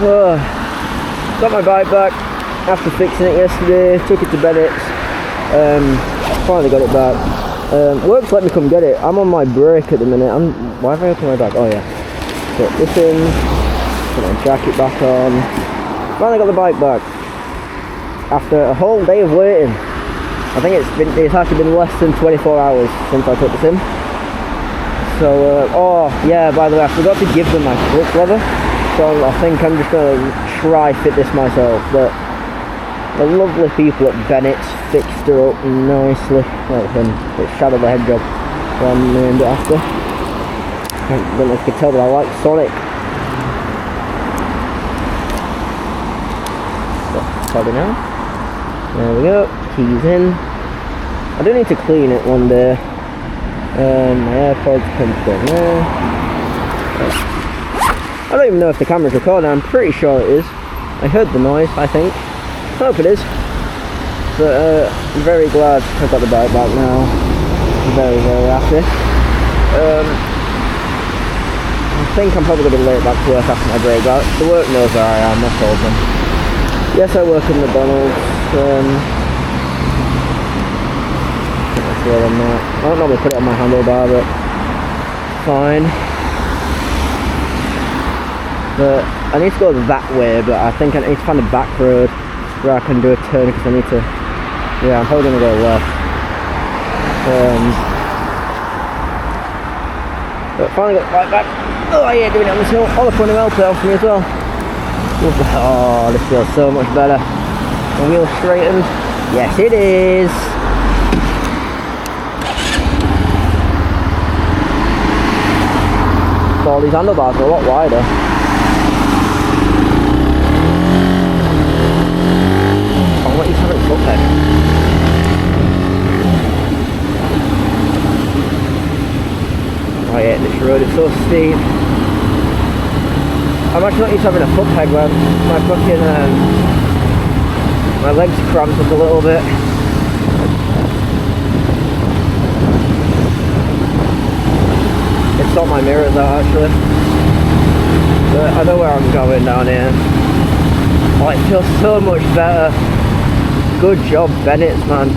Got my bike back after fixing it yesterday, took it to Bennett's, finally got it back. Work's let me come get it. I'm on my break at the minute. Why have I opened my bag? Oh yeah. Put this in, put my jacket back on. Finally got the bike back. After a whole day of waiting. I think it's actually been less than 24 hours since I took this in. So, oh yeah, by the way, I forgot to give them my foot leather. So I think I'm just going to try fit this myself, but the lovely people at Bennett's fixed her up nicely. Well, it's Shadow the Hedgehog, so I named it after. I don't know if you can tell, but I like Sonic. So, probably now. There we go, keys in. I do need to clean it one day. My AirPods come from there. I don't even know if the camera's recording, I'm pretty sure it is. I heard the noise, I think. I hope it is. But I'm very glad I got the bike back now. I'm very, very happy. I think I'm probably going to be late back to work after my break. The work knows where I am, I told them. Yes, I work in McDonald's. That's where I'm at. I don't normally put it on my handlebar, but fine. But I need to go that way, but I think I need to find a back road where I can do a turn, because I need to, yeah, I'm probably going to go left. But finally got right back. Oh yeah, doing it on this hill. All the front help out for me as well. Oh, this feels so much better. The wheel straightened. Yes, it is. All these handlebars are a lot wider. I'll let you have it foot peg. Oh yeah, this road is so steep. I'm actually not used to having a foot peg when my fucking my legs cramped up a little bit. It stopped my mirrors out actually. But I know where I'm going down here. Oh, it feels so much better. Good job, Bennett's, man.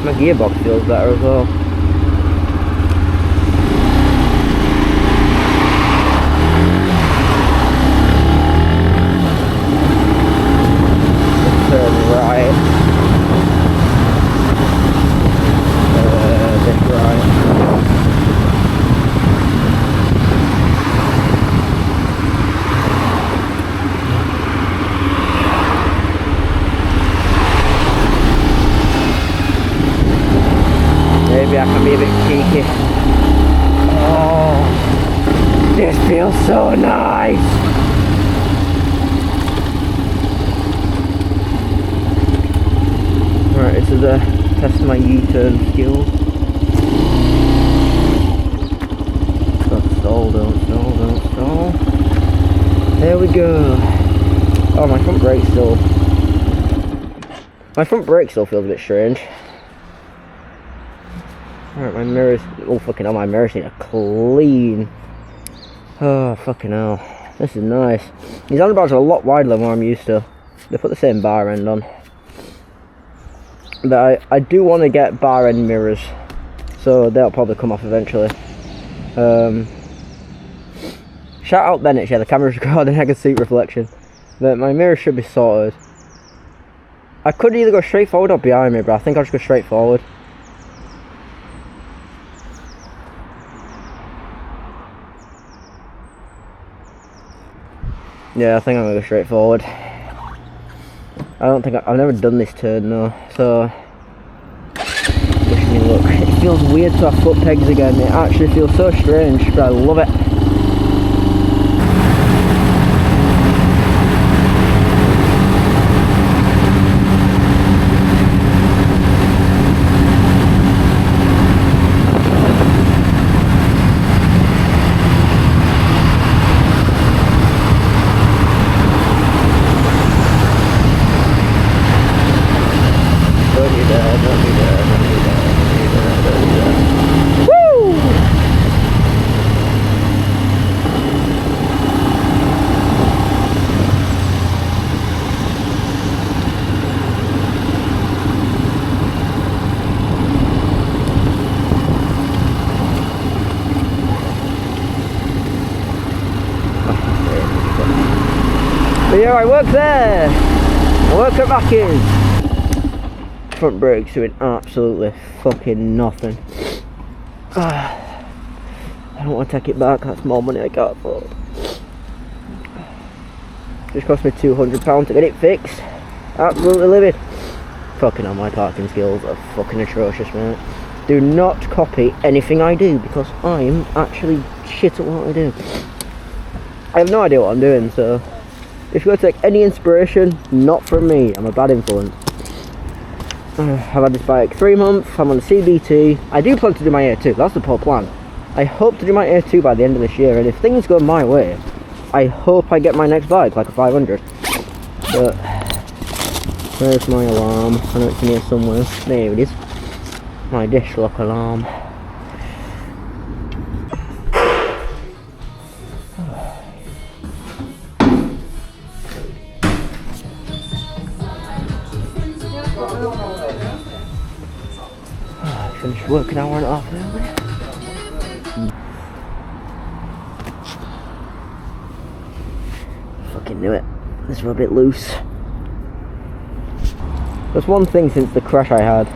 My gearbox feels better as well. Let's turn right. This right. Maybe I can be a bit cheeky. Oh, this feels so nice. Right, this is a test my U-turn skills. Don't stall, don't stall, don't stall. There we go. Oh, my front brake still. My front brake still feels a bit strange. Alright, my mirrors, oh fucking hell, my mirrors need a clean. Oh, fucking hell. This is nice. These handlebars are a lot wider than what I'm used to. They put the same bar end on. But I do want to get bar end mirrors. So they'll probably come off eventually. Shout out Bennett, yeah, the camera's recording, I can see reflection. But my mirror should be sorted. I could either go straight forward or behind me, but I think I'll just go straight forward. Yeah, I think I'm gonna go straight forward. I don't think I've never done this turn though, so wish me luck. It feels weird to have foot pegs again. It actually feels so strange, but I love it. But yeah, I work there. I work at Mackey's. Front brake's doing absolutely fucking nothing. I don't want to take it back. That's more money I can't afford. Just cost me £200 to get it fixed. Absolutely livid. Fucking hell, my parking skills are fucking atrocious, mate. Do not copy anything I do because I'm actually shit at what I do. I have no idea what I'm doing, so if you're going to take any inspiration, not from me. I'm a bad influence. I've had this bike 3 months. I'm on the CBT. I do plan to do my A2. That's the whole plan. I hope to do my A2 by the end of this year, and if things go my way, I hope I get my next bike, like a 500. But where's my alarm? I know it's in here somewhere. There it is. My dish lock alarm. I finished work an hour and a half early. Fucking knew it. This was a bit loose. There's one thing since the crash I had.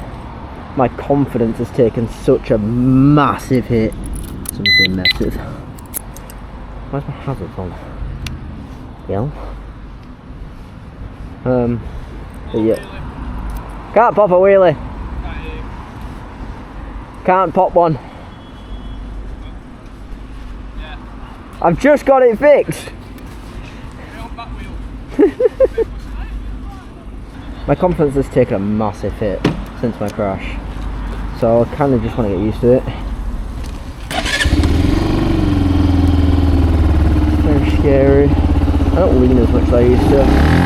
My confidence has taken such a massive hit. Something massive. Where's my hazards on? Yeah. But yeah. Can't pop a wheelie. Can't pop one. I've just got it fixed. My confidence has taken a massive hit since my crash, so I kind of just want to get used to it. Very scary. I don't lean as much as I used to.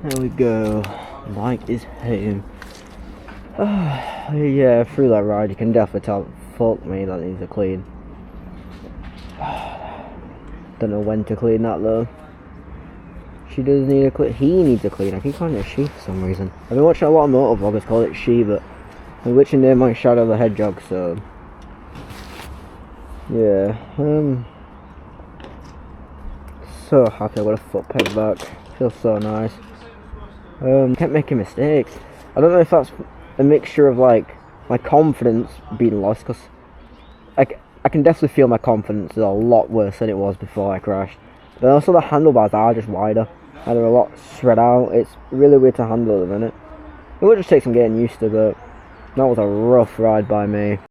There we go. Bike is home. Yeah, through that ride you can definitely tell, fuck me, that needs a clean. Don't know when to clean that though. She does need a clean. He needs a clean. I keep calling it she for some reason. I've been watching a lot of motor vloggers call it she, but I'm literally near my Shadow the Hedgehog, so yeah. So happy I got a foot peg back. Feels so nice. Kept making mistakes. I don't know if that's a mixture of like my confidence being lost, because I can definitely feel my confidence is a lot worse than it was before I crashed. But also the handlebars are just wider and they're a lot spread out. It's really weird to handle at the minute. It will just take some getting used to, but that was a rough ride by me.